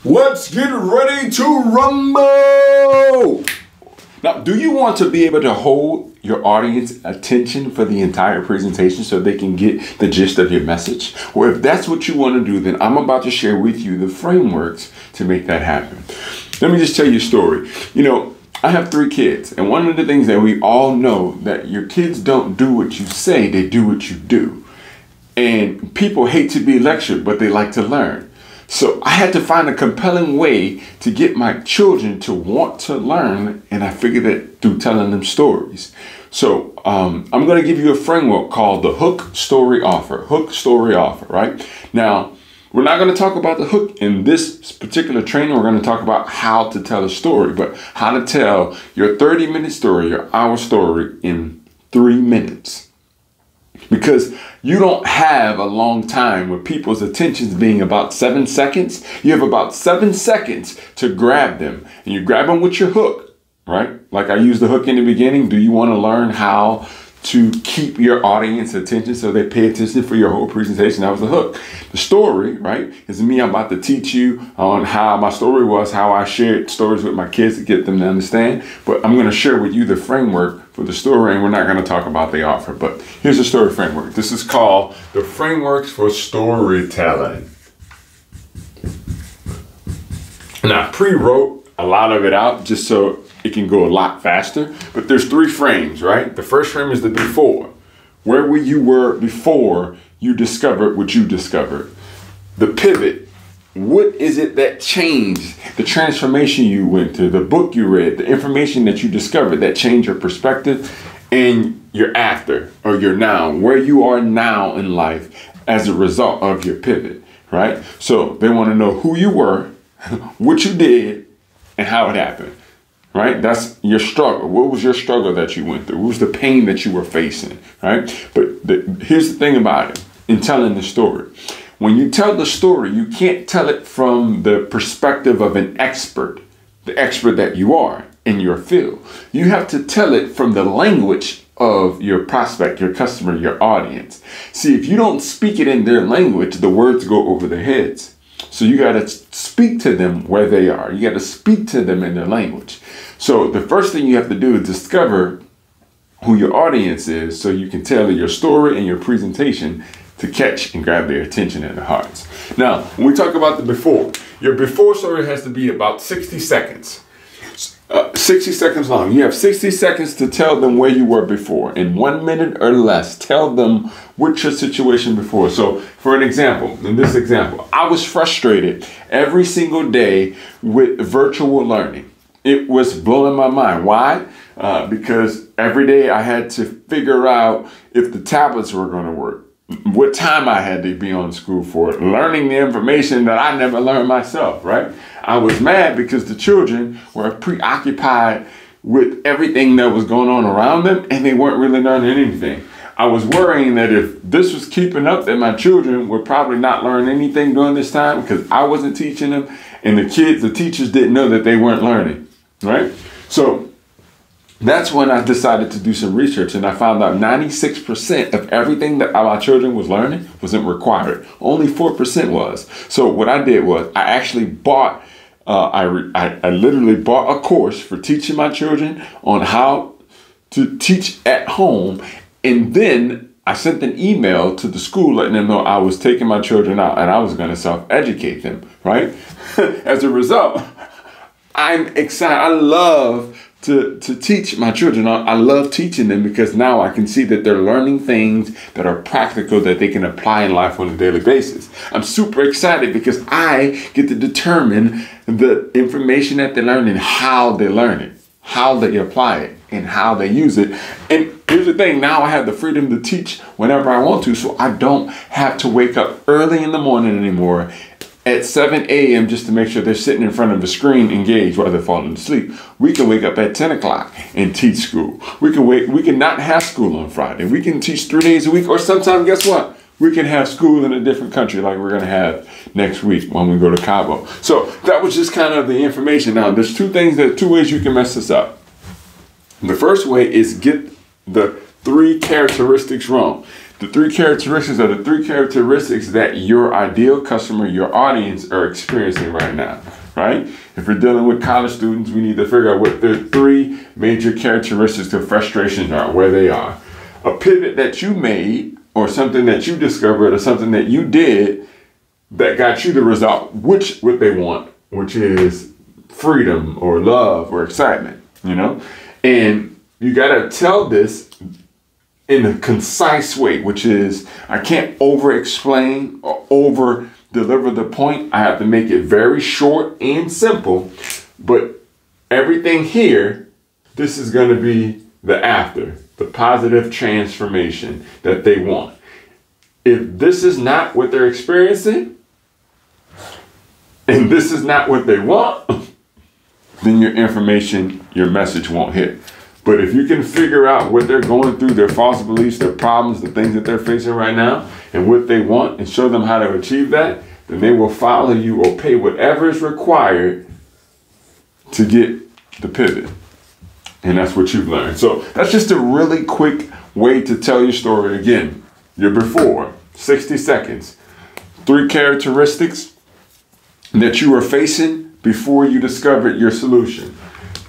Let's get ready to rumble! Now, do you want to be able to hold your audience attention for the entire presentation so they can get the gist of your message? Well, if that's what you want to do, then I'm about to share with you the frameworks to make that happen. Let me just tell you a story. You know, I have 3 kids, and one of the things that we all know that your kids don't do what you say, they do what you do. And people hate to be lectured, but they like to learn. So I had to find a compelling way to get my children to want to learn, and I figured it through telling them stories. So I'm going to give you a framework called the hook story offer. Hook story offer, right? Now, we're not going to talk about the hook in this particular training. We're going to talk about how to tell a story, but how to tell your 30-minute story, your hour story in 3 minutes. Because you don't have a long time with people's attentions being about 7 seconds. You have about 7 seconds to grab them. And you grab them with your hook, right? Like I used the hook in the beginning. Do you want to learn how to keep your audience attention so they pay attention for your whole presentation? That was the hook. The story, right, is me. I'm about to teach you on how my story was, how I shared stories with my kids to get them to understand. But I'm going to share with you the framework for the story, and we're not going to talk about the offer. But here's the story framework. This is called the frameworks for storytelling. And I pre-wrote a lot of it out just so it can go a lot faster, but there's 3 frames, right? The first frame is the before. Where you were before you discovered what you discovered. The pivot. What is it that changed? The transformation you went through, the book you read, the information that you discovered that changed your perspective, and your after or your now, where you are now in life as a result of your pivot, right? So they want to know who you were, what you did, and how it happened. Right? That's your struggle. What was your struggle that you went through? What was the pain that you were facing? Right? But here's the thing about it in telling the story. When you tell the story, you can't tell it from the perspective of an expert, the expert that you are in your field. You have to tell it from the language of your prospect, your customer, your audience. See, if you don't speak it in their language, the words go over their heads. So you got to speak to them where they are. You got to speak to them in their language. So the first thing you have to do is discover who your audience is so you can tailor your story and your presentation to catch and grab their attention and their hearts. Now, when we talk about the before, your before story has to be about 60 seconds. 60 seconds long. You have 60 seconds to tell them where you were before. In 1 minute or less, tell them what's your situation before. So for an example, in this example, I was frustrated every single day with virtual learning. It was blowing my mind. Why? Because every day I had to figure out if the tablets were going to work, what time I had to be on school for, learning the information that I never learned myself, right? I was mad because the children were preoccupied with everything that was going on around them and they weren't really learning anything. I was worrying that if this was keeping up, that my children would probably not learn anything during this time because I wasn't teaching them, and the teachers didn't know that they weren't learning, right? So that's when I decided to do some research, and I found out 96% of everything that my children was learning wasn't required. Only 4% was. So what I did was I actually bought, I literally bought a course for teaching my children on how to teach at home. And then I sent an email to the school letting them know I was taking my children out and I was going to self-educate them, right? As a result, I'm excited. I love to teach my children. I love teaching them because now I can see that they're learning things that are practical that they can apply in life on a daily basis. I'm super excited because I get to determine the information that they learn and how they learn it, how they apply it, and how they use it. And here's the thing, now I have the freedom to teach whenever I want to, so I don't have to wake up early in the morning anymore at 7 a.m. just to make sure they're sitting in front of the screen engaged while they're falling asleep. We can wake up at 10 o'clock and teach school. We can not have school on Friday. We can teach 3 days a week, or sometimes, guess what? We can have school in a different country like we're going to have next week when we go to Cabo. So that was just kind of the information. Now, there's 2 ways you can mess this up. The first way is get the 3 characteristics wrong. The three characteristics are the three characteristics that your ideal customer, your audience, are experiencing right now, right? If we're dealing with college students, we need to figure out what their three major characteristics of frustrations are, where they are. A pivot that you made, or something that you discovered, or something that you did that got you the result, what they want, which is freedom or love or excitement, you know? And you gotta tell this in a concise way, which is, I can't over explain or over deliver the point. I have to make it very short and simple, but everything here, this is gonna be the after, the positive transformation that they want. If this is not what they're experiencing, and this is not what they want, then your information, your message won't hit. But if you can figure out what they're going through, their false beliefs, their problems, the things that they're facing right now, and what they want, and show them how to achieve that, then they will follow you or pay whatever is required to get the pivot. And that's what you've learned. So that's just a really quick way to tell your story. Again, your before, 60 seconds. Three characteristics that you were facing before you discovered your solution.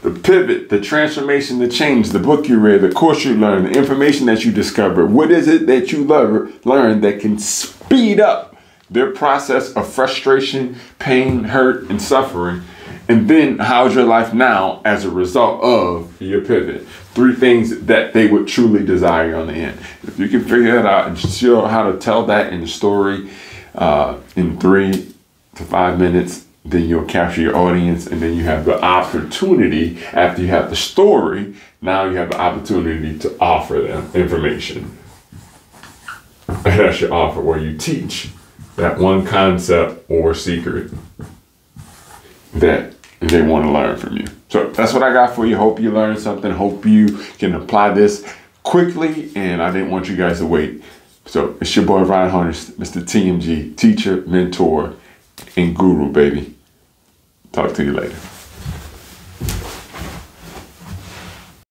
The pivot, the transformation, the change, the book you read, the course you learned, the information that you discovered. What is it that you learned that can speed up their process of frustration, pain, hurt, and suffering? And then how's your life now as a result of your pivot? Three things that they would truly desire on the end. If you can figure that out and show how to tell that in the story in 3 to 5 minutes, then you'll capture your audience, and then you have the opportunity, after you have the story, now you have the opportunity to offer them information. And that's your offer, where you teach that one concept or secret that they want to learn from you. So that's what I got for you. Hope you learned something. Hope you can apply this quickly, and I didn't want you guys to wait. So it's your boy Ryan Hunter, Mr. TMG, teacher, mentor, and guru, baby. Talk to you later.